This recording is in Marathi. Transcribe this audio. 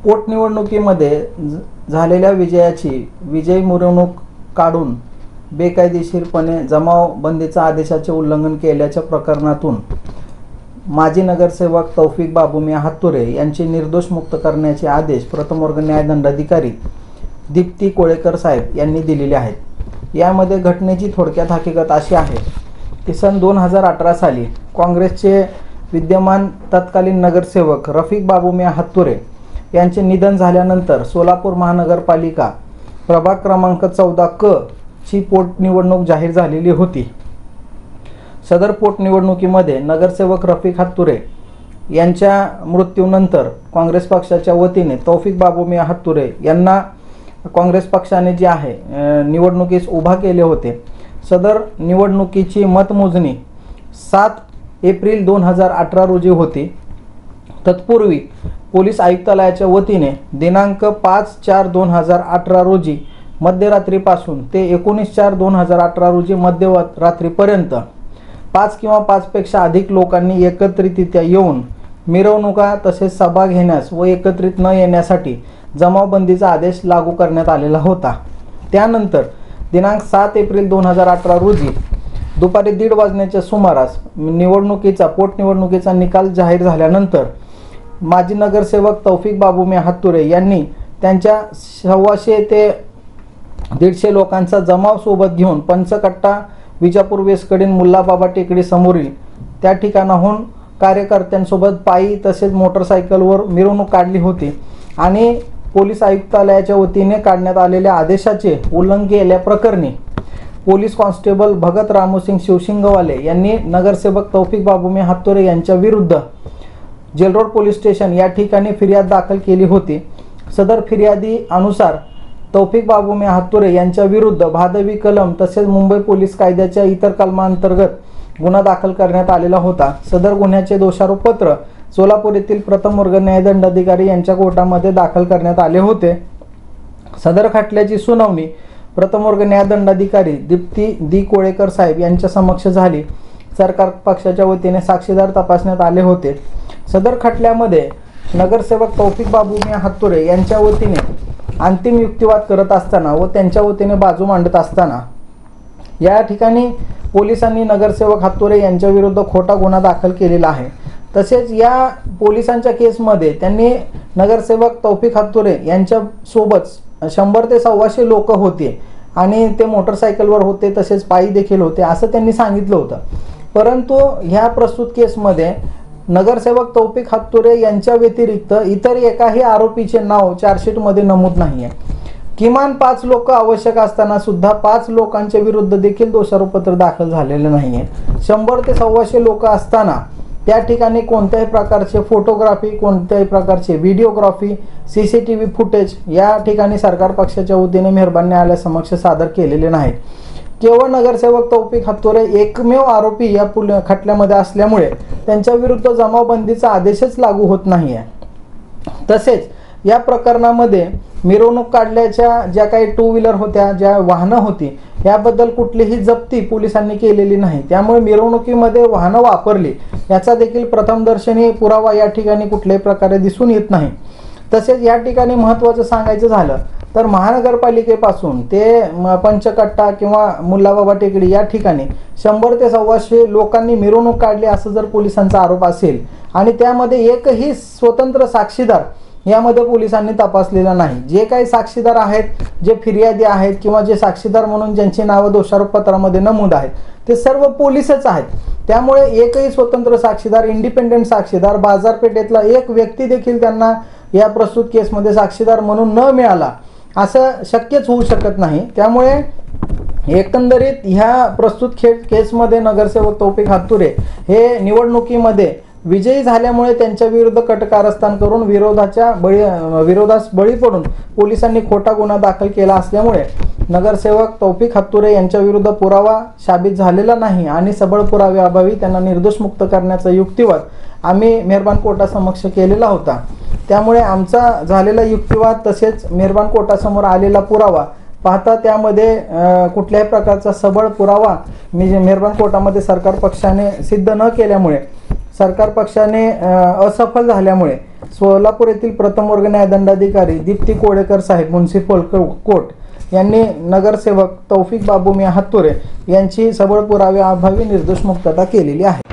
पोटनिवडणुकीमध्ये झालेल्या विजयाची विजयी मिरवणूक काढून बेकायदेशीरपणे जमावबंदीच्या आदेशाचे उल्लंघन केल्याच्या प्रकरणातून माजी नगरसेवक तौफिक बाबूमियाँ हातुरे यांचे निर्दोष मुक्त करण्याचे आदेश प्रथम वर्ग न्यायदंडाधिकारी दीप्ती कोळेकर साहेब यांनी दिलेले आहेत। यामध्ये घटनेची थोडक्यात हकीकत अशी आहे की सन 2018 साली काँग्रेसचे विद्यमान तत्कालीन नगरसेवक रफिक बाबूमियाँ हातुरे यांचे निधन झाल्यानंतर सोलापूर महानगरपालिका प्रभाग क्रमांक 14 क ची पोटनिवडणूक जाहीर झालेली होती। सदर पोटनिवडणुकीमध्ये नगरसेवक रफिक हातुरे यांच्या मृत्यूनंतर काँग्रेस पक्षाच्या वतीने तौफिक बाबूमियाँ हातुरे यांना काँग्रेस पक्षाने जे आहे निवडणुकीस उभा केले होते। सदर निवडणुकीची मतमोजणी 7 एप्रिल 2018 रोजी होती। तत्पूर्वी पोलीस आयुक्तालयाच्या वतीने दिनांक 5/4/2018 रोजी मध्यरात्रीपासून ते 19/4/2018 रोजी मध्यरात्रीपर्यंत 5 किंवा 5 पेक्षा अधिक लोकांनी एकत्रितरित्या येऊन मिरवणुका तसेच सभा घेण्यास व एकत्रित न येण्यासाठी जमावबंदीचा आदेश लागू करण्यात आलेला होता। त्यानंतर दिनांक 7 एप्रिल 2018 रोजी दुपारी 1:30 वाजण्याच्या सुमारास पोटनिवडणुकीचा निकाल जाहीर झाल्यानंतर माजी नगरसेवक तौफिक बाबूमियाँ हातुरे यांनी त्यांच्या 125 ते 150 लोकांचा जमाव सोबत घेऊन पंचकट्टा विजापूर वेसकडील मुल्लाबाबा टेकडी समोरील त्या ठिकाणाहून कार्यकर्त्यांसोबत पायी तसेच मोटरसायकलवर मिरवणूक काढली होती आणि पोलीस आयुक्तालयाच्या वतीने काढण्यात आलेल्या आदेशाचे उल्लंघन केल्याप्रकरणी पोलीस कॉन्स्टेबल भगत रामोसिंग शिवसिंगवाले यांनी नगरसेवक तौफिक बाबूमियाँ हातुरे यांच्या विरुद्ध जेलरोड पोलीस स्टेशन या ठिकाणी फिर्याद दाखल केली होती। सदर फिर्यादी अनुसार तौफिक बाबूमियाँ हातुरे यांच्या विरुद्ध भादवी कलम तसेच मुंबई पोलीस कायद्याच्या इतर कलमांतर्गत गुन्हा दाखल करण्यात आलेला होता। सदर गुन्ह्याचे दोषारोपपत्र सोलापूर येथील प्रथम वर्ग न्यायदंडाधिकारी यांच्या कोर्टामध्ये दाखल करण्यात आले होते। सदर खटल्याची सुनावणी प्रथम वर्ग न्यायदंडाधिकारी दीप्ती कोळेकर साहेब यांच्या समक्ष झाली। सरकार पक्षाच्या वतीने साक्षीदार तपासण्यात आले होते। सदर खटल्यामध्ये नगरसेवक तौफिक बाबूमियाँ हातुरे यांच्या वतीने अंतिम युक्तिवाद करत असताना व त्यांच्या वतीने बाजू मांडत असताना या ठिकाणी पोलिसांनी नगरसेवक हातुरे यांच्या विरुद्ध खोटा गुन्हा दाखल केलेला आहे। तसेच या पोलिसांच्या केसमध्ये त्यांनी नगरसेवक तौफिक हातुरे यांच्या सोबत 100 ते 125 लोक होते आणि ते मोटरसायकलवर होते तसेच पायी देखील होते असं त्यांनी सांगितलं होतं। परंतु ह्या प्रस्तुत केसमध्ये नगरसेवक तौफिक हातुरे यांच्या व्यतिरिक्त इतर एकाही आरोपीचे नाव चार्जशीटमध्ये नमूद नाही आहे। किमान 5 लोक आवश्यक असताना सुद्धा 5 लोकांच्या विरुद्ध देखील दोषारोपपत्र दाखल झालेले नाही आहे। 100 ते 125 लोक असताना त्या ठिकाणी कोणत्याही प्रकारचे फोटोग्राफी कोणत्याही प्रकारचे व्हिडिओग्राफी CCTV फुटेज या ठिकाणी सरकार पक्षाच्या वतीने मेहरबान न्यायालयासमक्ष सादर केलेले नाही। केवळ नगरसेवक तौफिक हातुरे एकमेव आरोपी या खटल्यामध्ये असल्यामुळे त्यांच्या विरुद्ध जमावबंदीचा आदेशच लागू होत नाही आहे। तसेच या प्रकरणामध्ये मिरवणूक काढल्याच्या ज्या काही 2 व्हीलर होत्या ज्या वाहनं होती याबद्दल कुठलीही जप्ती पोलिसांनी केलेली नाही। त्यामुळे मिरवणुकीमध्ये वाहनं वापरली याचा देखील प्रथमदर्शनी पुरावा या ठिकाणी कुठल्याही प्रकारे दिसून येत नाही। तसेच या ठिकाणी महत्त्वाचं सांगायचं झालं तर महानगरपालिकेपासून ते पंचकट्टा किंवा मुल्लाबाबा टेकडी या ठिकाणी 100 ते 125 लोकांनी मिरवणूक काढली असं जर पोलिसांचा आरोप असेल आणि त्यामध्ये एकही स्वतंत्र साक्षीदार यामध्ये पोलिसांनी तपासलेला नाही। जे काही साक्षीदार आहेत जे फिर्यादी आहेत किंवा जे साक्षीदार म्हणून ज्यांची नावं दोषारोपपत्रामध्ये नमूद आहेत ते सर्व पोलीसच आहेत। त्यामुळे एकही स्वतंत्र साक्षीदार इंडिपेंडेंट साक्षीदार बाजारपेठेतला एक व्यक्ती देखील त्यांना या प्रस्तुत केसमध्ये साक्षीदार म्हणून न मिळाला असं शक्यच होऊ शकत नाही। त्यामुळे एकंदरीत ह्या प्रस्तुत केसमध्ये नगरसेवक तौफिक हातुरे हे निवडणुकीमध्ये विजयी झाल्यामुळे त्यांच्या विरुद्ध कट कारस्थान करून विरोधास बळी पडून पोलिसांनी खोटा गुन्हा दाखल केला असल्यामुळे नगरसेवक तौफिक हातुरे यांच्या विरुद्ध पुरावा साबित झालेला नाही आणि सबळ पुराव्याअभावी त्यांना निर्दोष मुक्त करण्याचा युक्तिवाद आम्ही मेहरबान कोर्टासमक्ष केलेला होता। त्यामुळे आमचा झालेला युक्तिवाद तसेच मेहरबान कोर्टासमोर आलेला पुरावा पाहता त्यामध्ये कुठल्याही प्रकारचा सबळ पुरावा मेहरबान कोर्टामध्ये सरकार पक्षाने सिद्ध न केल्यामुळे सरकार पक्षाने असफल झाल्यामुळे सोलापूर येथील प्रथम वर्ग न्यायदंडाधिकारी दीप्ती कोडेकर साहेब म्युनिसिपल कोर्ट यांनी नगरसेवक तौफिक बाबू मियां हातुरे यांची सबळ पुराव्याअभावी निर्दोष मुक्तता केलेली आहे.